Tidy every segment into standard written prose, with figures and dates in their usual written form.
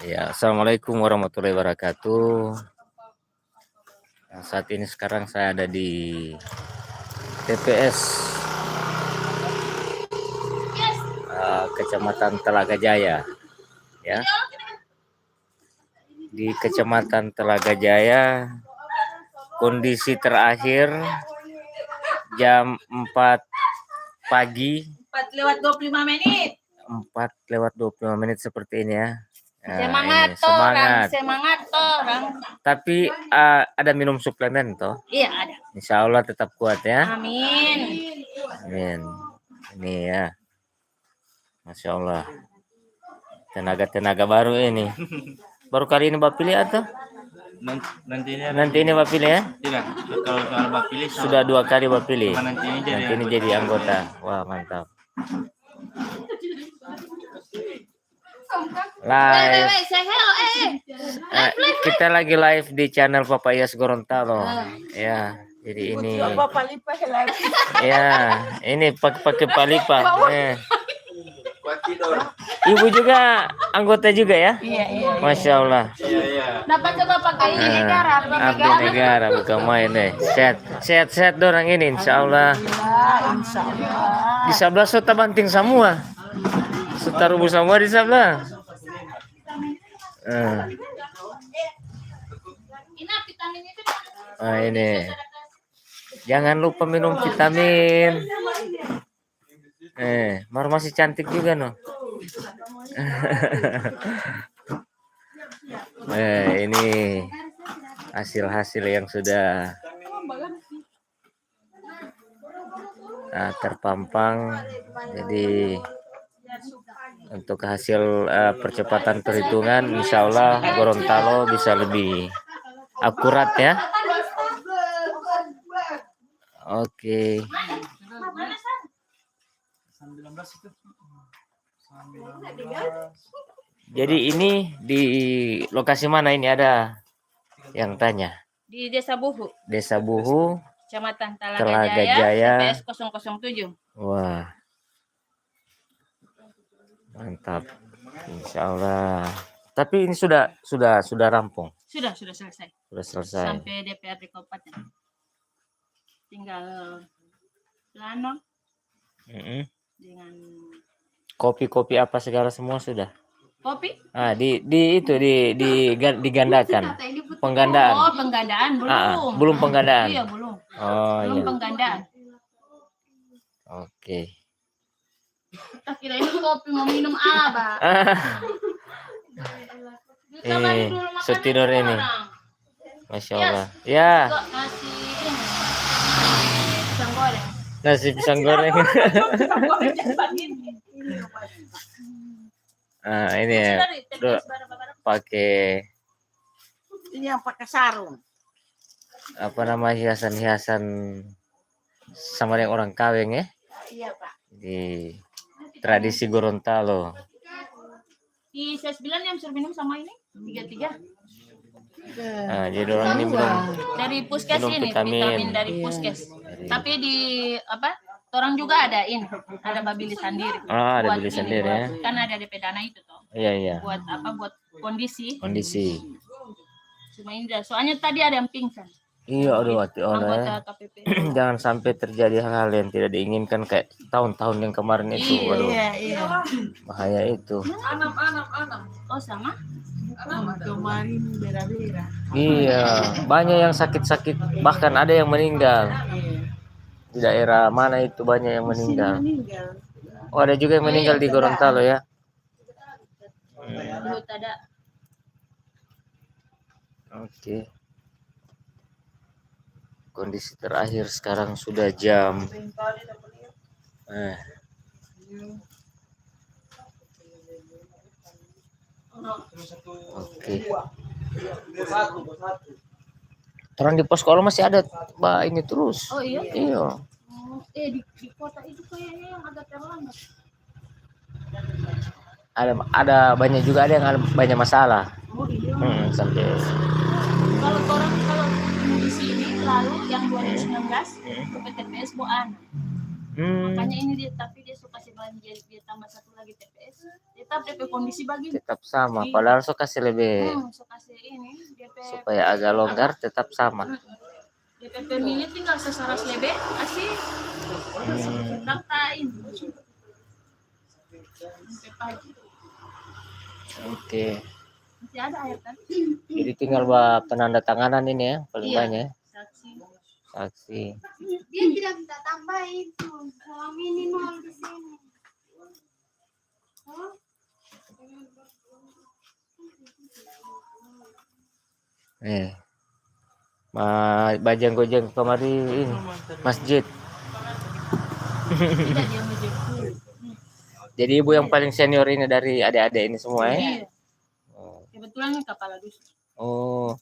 Ya, assalamualaikum warahmatullahi wabarakatuh. Nah, saat ini sekarang saya ada di TPS Kecamatan Telaga Jaya, ya. Di Kecamatan Telaga Jaya, kondisi terakhir jam 4 pagi. 4:25. 4:25 seperti ini ya. Nah, Semangat ini, semangat. semangat orang. Tapi ada minum suplemen toh? Iya ada. Insya Allah tetap kuat ya. Amin. Amin. Ini ya, Masya Allah. Tenaga baru ini. Baru kali ini Bapak pilih atau? Nanti ini Bapak pilih ya? Tidak. Kalau Bapak pilih Sudah 2 kali Bapak pilih. nanti ini jadi anggota. Wah mantap. Live. Kita lagi live di channel Papayas Gorontalo. Ya, jadi ini. Ya, ini pakai palipa. Ibu juga anggota juga ya? Iya. Masya Allah. Dapat coba pakai ini negara. Abdi negara bukan main deh. Sehat dorang ini insya Allah. Insya Allah. Di sebelah sudah banting semua. Sudah rubuh semua di sebelah. Ini. Jangan lupa minum vitamin. Mar masih cantik juga no. Ini hasil yang sudah terpampang. Jadi untuk hasil percepatan perhitungan, insya Allah Gorontalo bisa lebih akurat ya. Oke. Jadi ini di lokasi mana ini ada yang tanya? Di Desa Buhu. Desa Buhu, Kecamatan Telaga Jaya, TPS 007. Wah. Mantap. Insya Allah. Tapi ini sudah rampung. Sudah selesai. Sudah selesai. Sampai DPRD Kabupaten. Tinggal plano. Dengan Kopi apa segala semua sudah. kopi? Digandakan. Penggandaan. Oh, penggandaan belum. Belum penggandaan. Iya, belum. Belum penggandaan. Oke. Kita kira ini kopi mau minum apa? Setidur ini. Masya Allah. Ya. Nasi pisang goreng. Ini ya. Pakai ini yang pakai sarung. Apa nama hiasan sama yang orang kawin ya? Iya, Pak. Di tradisi Gorontalo. Di saya 9 yang suruh minum sama ini 33. Jadi orang ini belum dari Puskes ini vitamin dari Puskes. Tapi di orang juga ada ini, ada Babili sendiri. Ada Babili sendiri ya. Kan ada DP dana itu toh. Iya. Buat buat kondisi. Cuma ini soalnya tadi ada yang pingsan. Iya, aduh anggota KPP. Jangan sampai terjadi hal-hal yang tidak diinginkan kayak tahun-tahun yang kemarin itu. Iya. Bahaya itu. Anam. Oh, sama? Kemarin bera-bera. Iya, banyak yang sakit-sakit, bahkan ada yang meninggal. Di daerah mana itu banyak yang meninggal. Oh, ada juga yang meninggal di Gorontalo ya. Oke. Kondisi terakhir sekarang sudah jam Oke. Terang di pos sekolah masih ada ini terus. Oh iya. Iya. Di kota itu kayaknya yang agak terlambat. Ada banyak juga ada yang ada banyak masalah. Oh iya. Sampai kalau di sini lalu yang 2019 ke PTPS Boan. Makanya ini dia suka banjir dia tambah satu lagi TPS, tetap DP kondisi begini. Tetap sama. Padahal so kasih lebih So kasih ini DP supaya agak longgar, tetap sama. DP pemilih tinggal sesaras lebih kasih daftarin sampai pagi. Oke. Masih ada air kan? Jadi tinggal penandatanganan ini ya paling Iya. banyak. Saksi. Saksi. Dia tidak minta tambah itu. Selama ini nol di sini. Oh. Bajang gojeng kemari ini masjid. Tidak dia menjemput. Jadi ibu yang paling senior ini dari adik-adik ini semua ya. Iya. Kebetulan kepala dusun. Oh,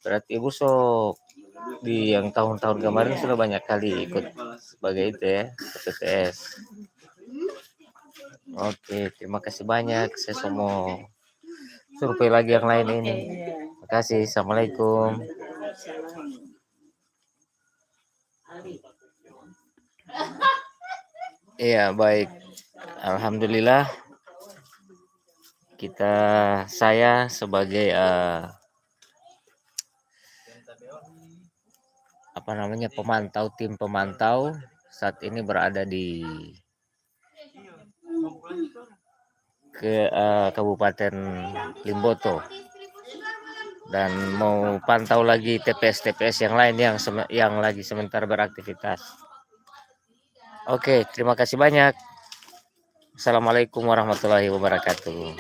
berarti ibu di yang tahun-tahun kemarin sudah banyak kali ikut sebagai itu ya, PTS. Oke, terima kasih banyak. Saya semua survei lagi yang lain ini. Terima kasih. Assalamualaikum. Iya, baik. Alhamdulillah saya sebagai tim pemantau saat ini berada di Kabupaten Limboto dan mau pantau lagi TPS yang lain yang lagi sementara beraktivitas. Oke, terima kasih banyak. Assalamualaikum warahmatullahi wabarakatuh.